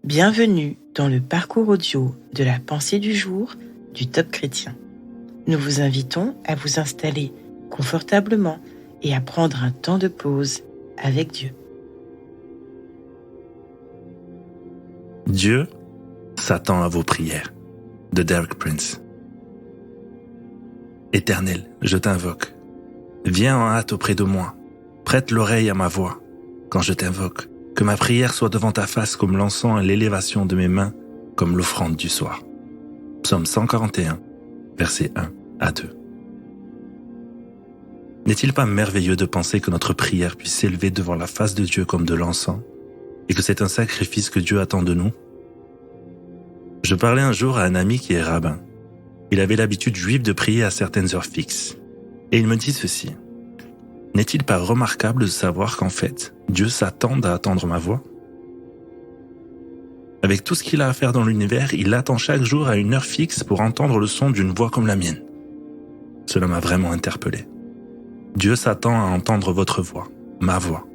Bienvenue dans le parcours audio de la pensée du jour du Top Chrétien. Nous vous invitons à vous installer confortablement et à prendre un temps de pause avec Dieu. Dieu s'attend à vos prières, de Derek Prince. Éternel, je t'invoque. Viens en hâte auprès de moi. Prête l'oreille à ma voix. Quand je t'invoque, que ma prière soit devant ta face comme l'encens et l'élévation de mes mains, comme l'offrande du soir. Psaume 141, versets 1 à 2. N'est-il pas merveilleux de penser que notre prière puisse s'élever devant la face de Dieu comme de l'encens, et que c'est un sacrifice que Dieu attend de nous? Je parlais un jour à un ami qui est rabbin. Il avait l'habitude juive de prier à certaines heures fixes. Et il me dit ceci. N'est-il pas remarquable de savoir qu'en fait, Dieu s'attend à attendre ma voix? Avec tout ce qu'il a à faire dans l'univers, il attend chaque jour à une heure fixe pour entendre le son d'une voix comme la mienne. Cela m'a vraiment interpellé. Dieu s'attend à entendre votre voix, ma voix.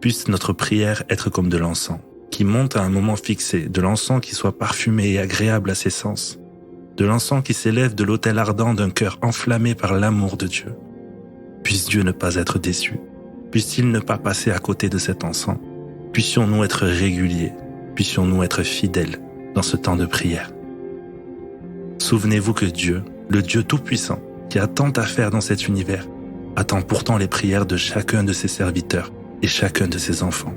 Puisse notre prière être comme de l'encens, qui monte à un moment fixé, de l'encens qui soit parfumé et agréable à ses sens, de l'encens qui s'élève de l'autel ardent d'un cœur enflammé par l'amour de Dieu. Puisse Dieu ne pas être déçu, puisse-t-il ne pas passer à côté de cet encens, puissions-nous être réguliers, puissions-nous être fidèles dans ce temps de prière. Souvenez-vous que Dieu, le Dieu Tout-Puissant, qui a tant à faire dans cet univers, attend pourtant les prières de chacun de ses serviteurs et chacun de ses enfants.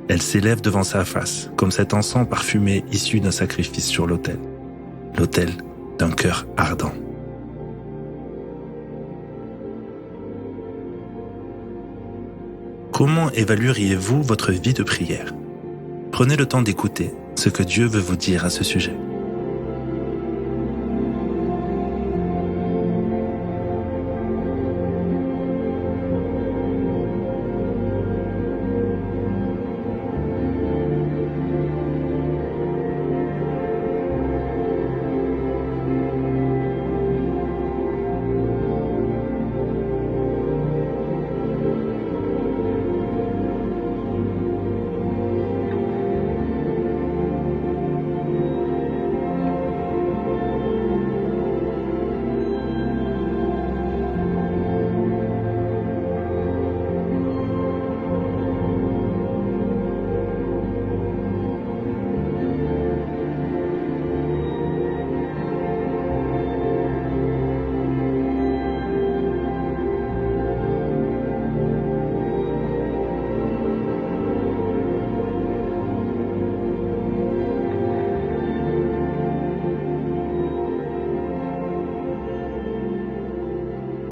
Elles s'élèvent devant sa face, comme cet encens parfumé issu d'un sacrifice sur l'autel d'un cœur ardent. Comment évalueriez-vous votre vie de prière? Prenez le temps d'écouter ce que Dieu veut vous dire à ce sujet.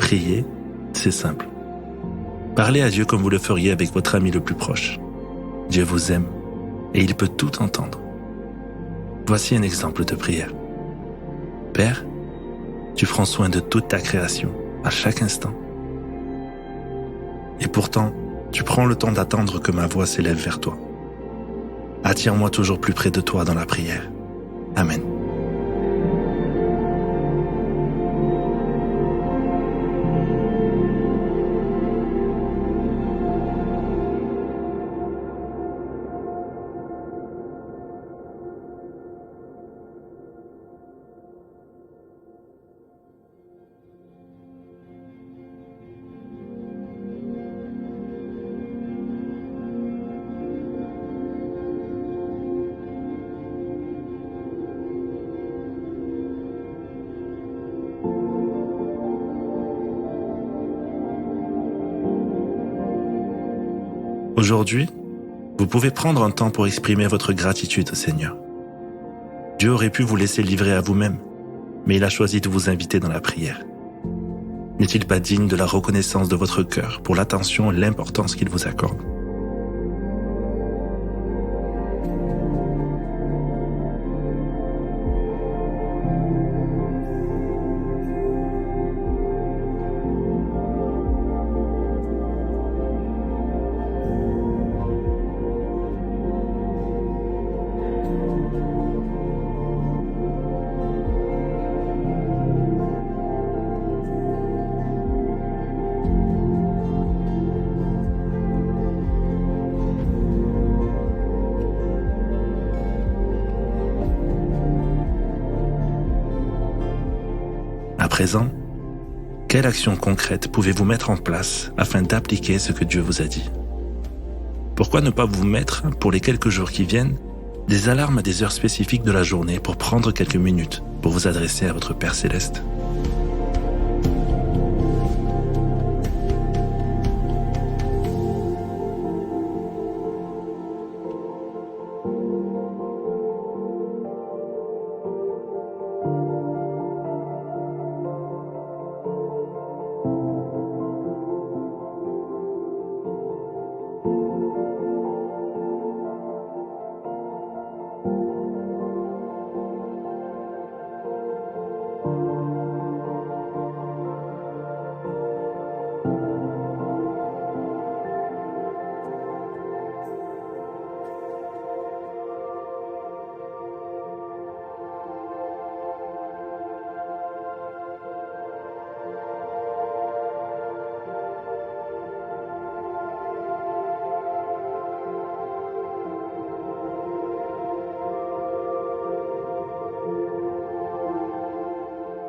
Prier, c'est simple. Parlez à Dieu comme vous le feriez avec votre ami le plus proche. Dieu vous aime et il peut tout entendre. Voici un exemple de prière. Père, tu prends soin de toute ta création, à chaque instant. Et pourtant, tu prends le temps d'attendre que ma voix s'élève vers toi. Attire-moi toujours plus près de toi dans la prière. Amen. Aujourd'hui, vous pouvez prendre un temps pour exprimer votre gratitude au Seigneur. Dieu aurait pu vous laisser livrer à vous-même, mais il a choisi de vous inviter dans la prière. N'est-il pas digne de la reconnaissance de votre cœur pour l'attention et l'importance qu'il vous accorde? présent, quelle action concrète pouvez-vous mettre en place afin d'appliquer ce que Dieu vous a dit? Pourquoi ne pas vous mettre, pour les quelques jours qui viennent, des alarmes à des heures spécifiques de la journée pour prendre quelques minutes pour vous adresser à votre Père Céleste?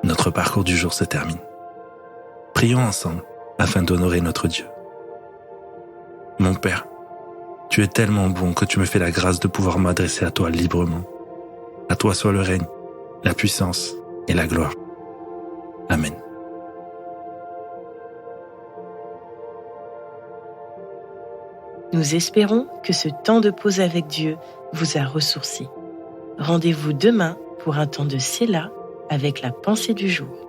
Notre parcours du jour se termine. Prions ensemble afin d'honorer notre Dieu. Mon Père, tu es tellement bon que tu me fais la grâce de pouvoir m'adresser à toi librement. À toi soit le règne, la puissance et la gloire. Amen. Nous espérons que ce temps de pause avec Dieu vous a ressourci. Rendez-vous demain pour un temps de Séla avec la pensée du jour.